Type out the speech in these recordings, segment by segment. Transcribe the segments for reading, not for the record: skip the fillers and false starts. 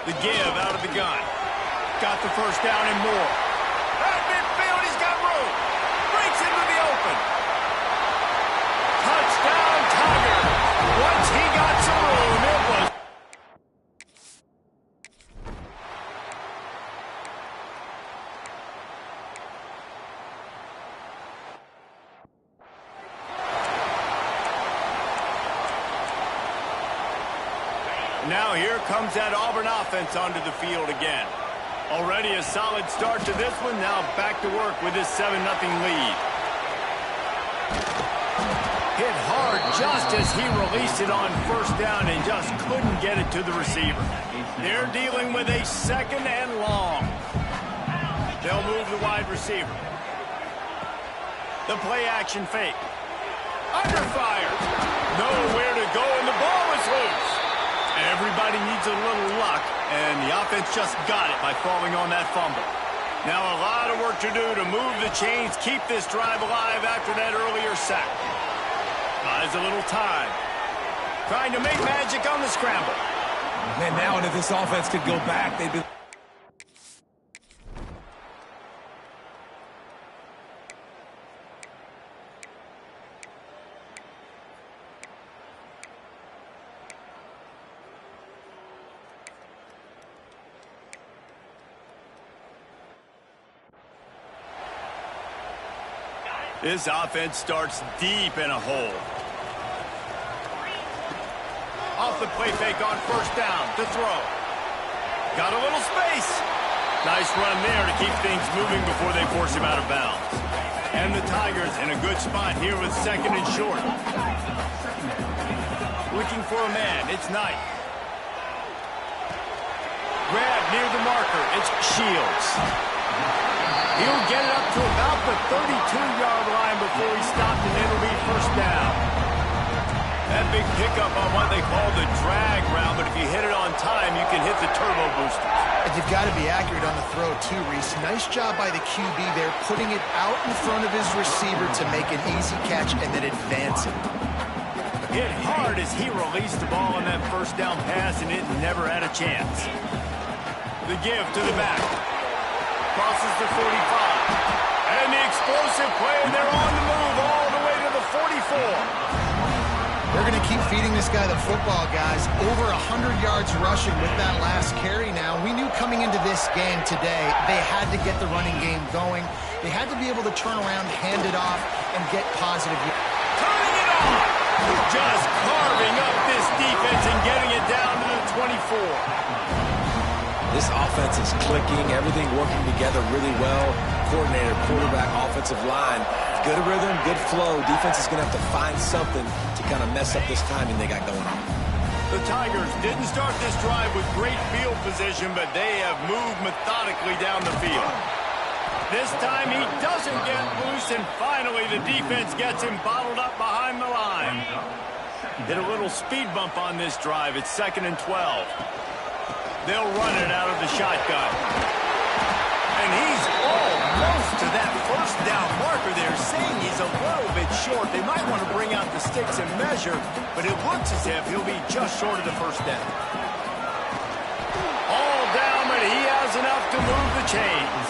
The give out of the gun. Got the first down and more. At midfield, he's got room. Breaks into the open. Touchdown, Tigers. Once he got some room, it was... Now here comes that Auburn offense onto the field again. Already a solid start to this one. Now back to work with this 7-0 lead. Hit hard just as he released it on first down and just couldn't get it to the receiver. They're dealing with a 2nd and long. They'll move the wide receiver. The play action fake. Under fire. Nowhere to go and the ball is loose. Everybody needs a little luck, and the offense just got it by falling on that fumble. Now a lot of work to do to move the chains, keep this drive alive after that earlier sack. Buys a little time. Trying to make magic on the scramble. Man, now if this offense could go back, they'd be... This offense starts deep in a hole. Off the play fake on first down to throw. Got a little space. Nice run there to keep things moving before they force him out of bounds. And the Tigers in a good spot here with 2nd and short. Looking for a man. It's Knight. Grab near the marker. It's Shields. He'll get it up to about the 32-yard line before he stopped, and it'll be first down. That big pickup on what they call the drag route, but if you hit it on time, you can hit the turbo boosters. And you've got to be accurate on the throw, too, Reese. Nice job by the QB there, putting it out in front of his receiver to make an easy catch and then advance it. Hit hard as he released the ball on that first down pass, and it never had a chance. The give to the back. Crosses the 45. And the explosive play, and they're on the move all the way to the 44. They're going to keep feeding this guy the football, guys. Over 100 yards rushing with that last carry now. We knew coming into this game today, they had to get the running game going. They had to be able to turn around, hand it off, and get positive. Turning it on! Just carving up this defense and getting it down to the 24. This offense is clicking, everything working together really well. Coordinator, quarterback, offensive line. Good rhythm, good flow. Defense is going to have to find something to kind of mess up this timing they got going on. The Tigers didn't start this drive with great field position, but they have moved methodically down the field. This time he doesn't get loose, and finally the defense gets him bottled up behind the line. Hit a little speed bump on this drive. It's 2nd and 12. They'll run it out of the shotgun. And he's almost to that first down marker there, saying he's a little bit short. They might want to bring out the sticks and measure, but it looks as if he'll be just short of the first down. All down, but he has enough to move the chains.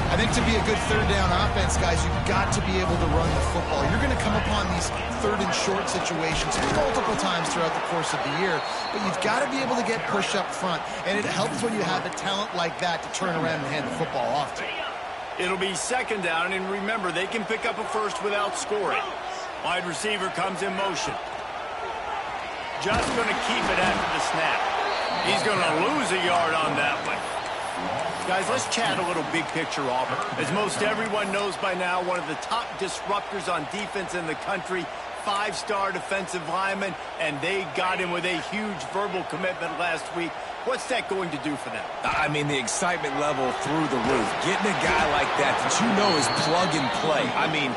I think to be a good 3rd down offense, guys, you've got to be able to run the football. You're going to come upon these 3rd and short situations multiple times throughout the course of the year, but you've got to be able to get push up front, and it helps when you have a talent like that to turn around and hand the football off to. It'll be 2nd down, and remember, they can pick up a first without scoring. Wide receiver comes in motion. Just going to keep it after the snap. He's going to lose a yard on that one. Guys, let's chat a little big picture Auburn. As most everyone knows by now, one of the top disruptors on defense in the country, 5-star defensive lineman, and they got him with a huge verbal commitment last week. What's that going to do for them? I mean, the excitement level through the roof. Getting a guy like that you know is plug and play. I mean...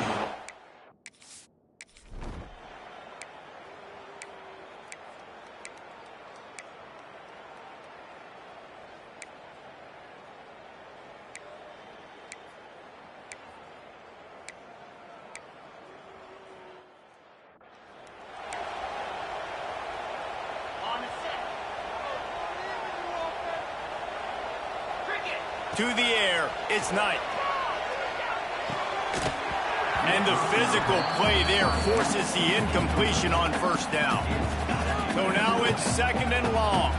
to the air. It's night. And the physical play there forces the incompletion on first down. So now it's 2nd and long.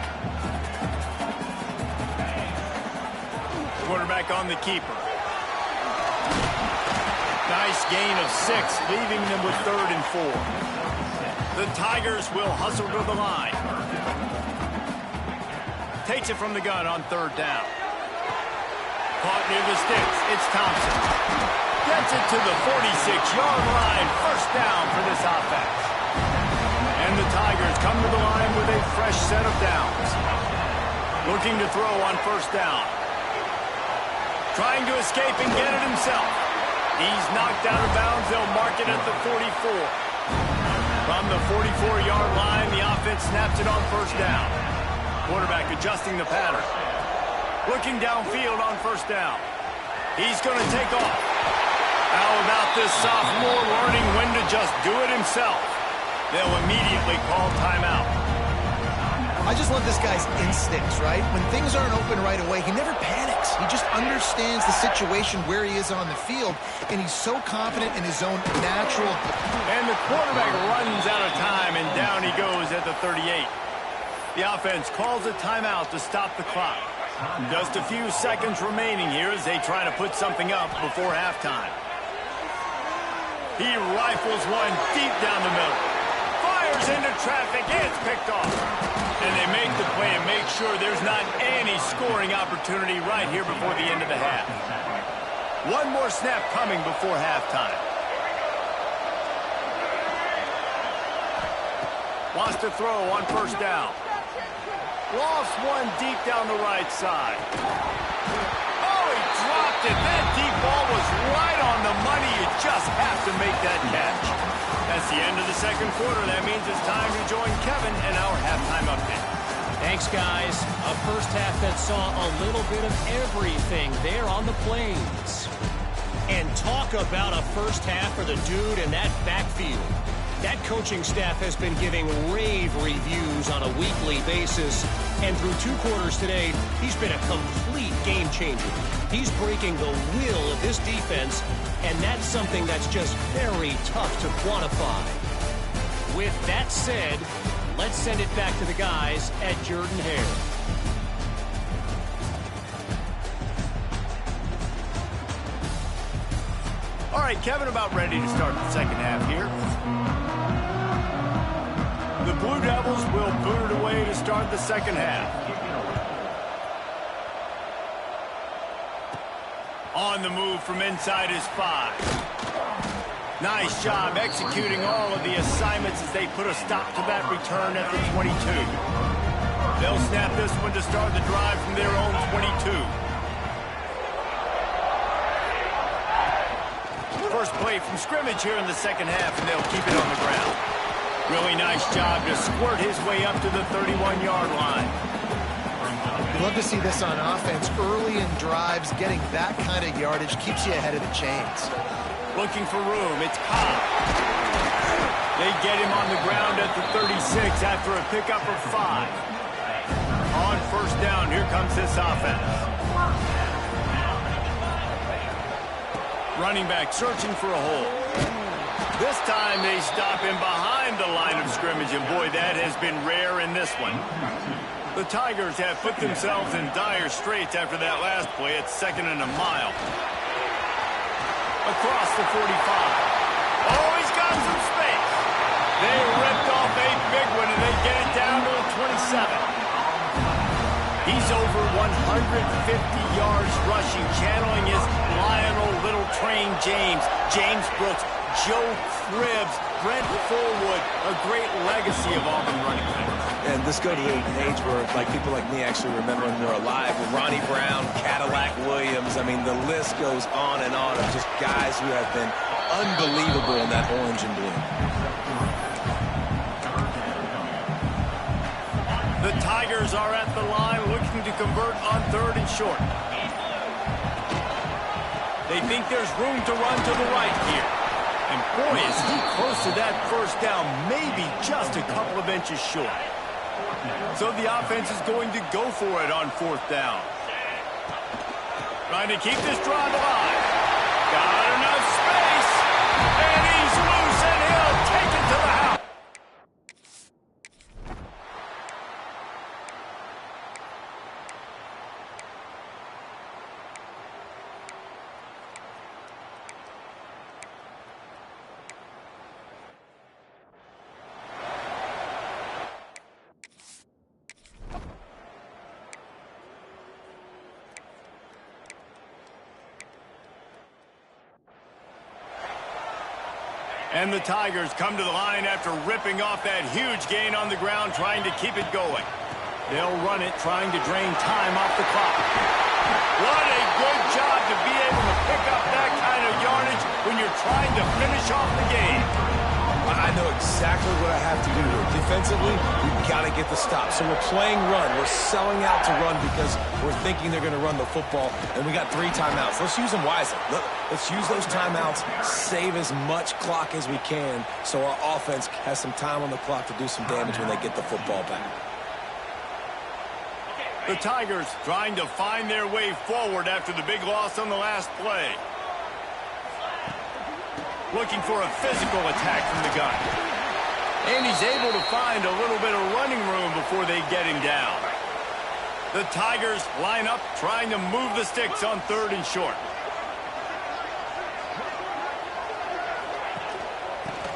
Quarterback on the keeper. Nice gain of 6, leaving them with 3rd and 4. The Tigers will hustle to the line. Takes it from the gun on 3rd down. Caught near the sticks. It's Thompson. Gets it to the 46-yard line. 1st down for this offense. And the Tigers come to the line with a fresh set of downs. Looking to throw on 1st down. Trying to escape and get it himself. He's knocked out of bounds. They'll mark it at the 44. From the 44-yard line, the offense snaps it on 1st down. Quarterback adjusting the pattern. Looking downfield on 1st down. He's going to take off. How about this sophomore learning when to just do it himself? They'll immediately call timeout. I just love this guy's instincts, right? When things aren't open right away, he never panics. He just understands the situation where he is on the field, and he's so confident in his own natural. And the quarterback runs out of time, and down he goes at the 38. The offense calls a timeout to stop the clock. Just a few seconds remaining here as they try to put something up before halftime. He rifles one deep down the middle. Fires into traffic, and it's picked off. And they make the play and make sure there's not any scoring opportunity right here before the end of the half. One more snap coming before halftime. Wants to throw on 1st down. Lost one deep down the right side. Oh, he dropped it. That deep ball was right on the money. You just have to make that catch. That's the end of the 2nd quarter. That means it's time to join Kevin and our halftime update. Thanks, guys. A first half that saw a little bit of everything there on the Plains. And talk about a first half for the dude in that backfield. That coaching staff has been giving rave reviews on a weekly basis. And through 2 quarters today, he's been a complete game changer. He's breaking the will of this defense, and that's something that's just very tough to quantify. With that said, let's send it back to the guys at Jordan-Hare. All right, Kevin, about ready to start the 2nd half here. The Blue Devils will boot it away to start the 2nd half. On the move from inside his 5. Nice job executing all of the assignments as they put a stop to that return at the 22. They'll snap this one to start the drive from their own 22. First play from scrimmage here in the 2nd half, and they'll keep it on the ground. Really nice job to squirt his way up to the 31-yard line. You love to see this on offense. Early in drives, getting that kind of yardage keeps you ahead of the chains. Looking for room. It's Cobb. They get him on the ground at the 36 after a pickup of 5. On 1st down, here comes this offense. Running back searching for a hole. This time they stop him behind the line of scrimmage, and boy, that has been rare in this one. The Tigers have put themselves in dire straits after that last play. It's 2nd and a mile. Across the 45. Oh, he's got some space. They ripped off a big one, and they get it down to the 27. He's over 150 yards rushing, channeling his Lionel Little Train James, James Brooks, Joe Cribbs, Brent Fullwood, a great legacy of Auburn running backs. And this goes to the age where people like me actually remember when they're alive, with Ronnie Brown, Cadillac Williams. I mean, the list goes on and on of just guys who have been unbelievable in that orange and blue. The Tigers are at the line looking to convert on 3rd and short. They think there's room to run to the right here. And boy, is he close to that 1st down, maybe just a couple of inches short. So the offense is going to go for it on 4th down. Trying to keep this drive alive. Got enough space. And he's loose, and he'll take it to the house. And the Tigers come to the line after ripping off that huge gain on the ground, trying to keep it going. They'll run it, trying to drain time off the clock. What a good job to be able to pick up that kind of yardage when you're trying to finish off the game. I know exactly what I have to do here. Defensively, we've got to get the stop. So we're playing run. We're selling out to run because we're thinking they're going to run the football, and we got 3 timeouts. Let's use them wisely. Let's use those timeouts, save as much clock as we can so our offense has some time on the clock to do some damage when they get the football back. The Tigers trying to find their way forward after the big loss on the last play. Looking for a physical attack from the gun. And he's able to find a little bit of running room before they get him down. The Tigers line up trying to move the sticks on 3rd and short.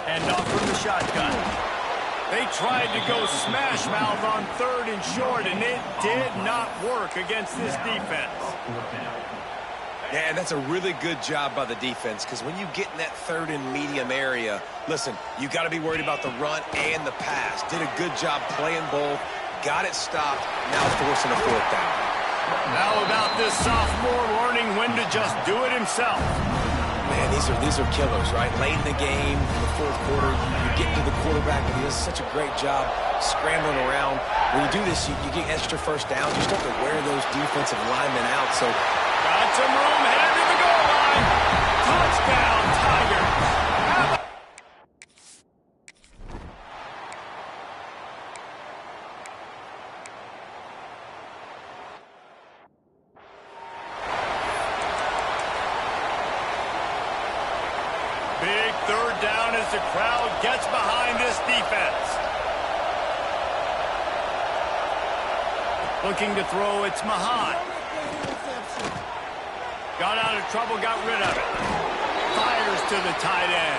And off from the shotgun. They tried to go smash mouth on 3rd and short, and it did not work against this defense. Yeah, and that's a really good job by the defense because when you get in that 3rd and medium area, listen, you got to be worried about the run and the pass. Did a good job playing both, got it stopped, now forcing a 4th down. How about this sophomore learning when to just do it himself? Man, these are killers, right? Late in the game, in the 4th quarter, you get to the quarterback, and he does such a great job scrambling around. When you do this, you get extra 1st downs. You start to wear those defensive linemen out, so... Got some room headed to the goal line. Touchdown, Tigers. Big 3rd down as the crowd gets behind this defense. Looking to throw, it's Mahan. Got out of trouble, got rid of it. Fires to the tight end.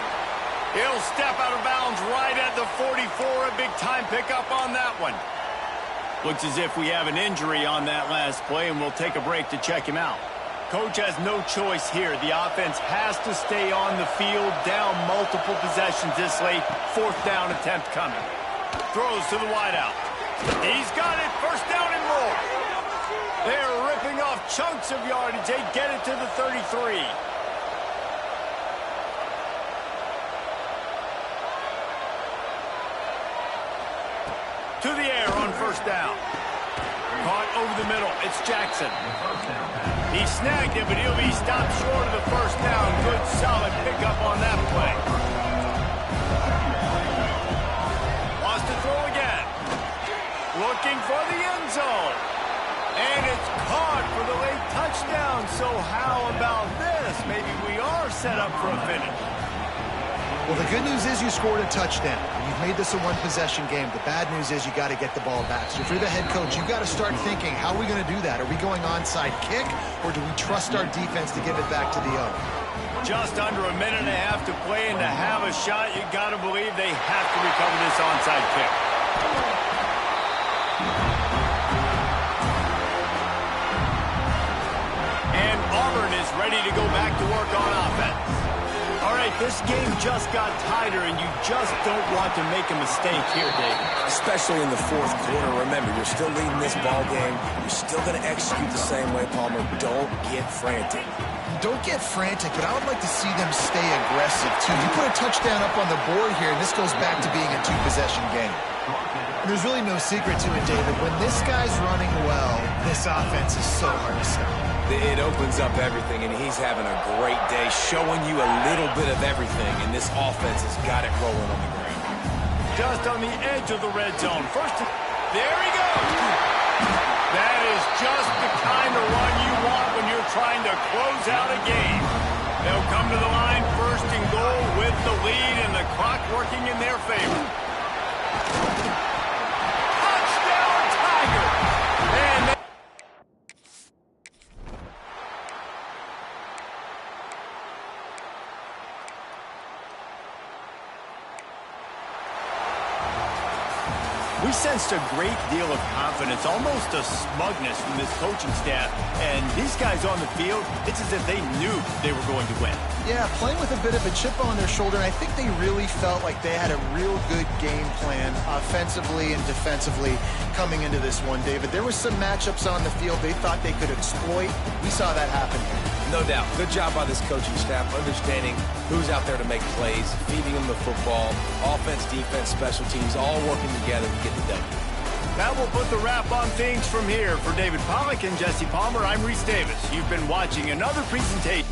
He'll step out of bounds right at the 44. A big-time pickup on that one. Looks as if we have an injury on that last play, and we'll take a break to check him out. Coach has no choice here. The offense has to stay on the field, down multiple possessions this late. 4th down attempt coming. Throws to the wideout. He's got it. 1st down and more. They're ripping off chunks of yardage. They get it to the 33. To the air on 1st down. Caught over the middle. It's Jackson. He snagged it, but he'll be stopped short of the 1st down. Good, solid pickup on that play. Wants to throw again. Looking for the end zone. And it's caught for the late touchdown. So how about this? Maybe we are set up for a finish. Well, the good news is you scored a touchdown. You've made this a 1-possession game. The bad news is you got to get the ball back. So if you're the head coach, you've got to start thinking, how are we going to do that? Are we going onside kick, or do we trust our defense to give it back to the owner? Just under a minute and a half to play, and to have a shot, you got to believe they have to recover this onside kick. And Auburn is ready to go back to work on offense. All right, this game just got tighter, and you just don't want to make a mistake here, David. Especially in the 4th quarter. Remember, you're still leading this ball game. You're still going to execute the same way, Palmer. Don't get frantic. Don't get frantic, but I would like to see them stay aggressive, too. You put a touchdown up on the board here, and this goes back to being a 2-possession game. And there's really no secret to it, David. When this guy's running well, this offense is so hard to stop. It opens up everything, and he's having a great day, showing you a little bit of everything, and this offense has got it rolling on the ground. Just on the edge of the red zone. First, there he goes. That is just the kind of run you want when you're trying to close out a game. They'll come to the line first and goal with the lead and the clock working in their favor. Touchdown, Tiger! And we sensed a great deal of confidence, almost a smugness from this coaching staff. And these guys on the field, it's as if they knew they were going to win. Yeah, playing with a bit of a chip on their shoulder, and I think they really felt like they had a real good game plan offensively and defensively coming into this one, David. There were some matchups on the field they thought they could exploit. We saw that happen here. No doubt. Good job by this coaching staff, understanding who's out there to make plays, feeding them the football, offense, defense, special teams, all working together to get the W. That will put the wrap on things from here. For David Pollack and Jesse Palmer, I'm Reese Davis. You've been watching another presentation.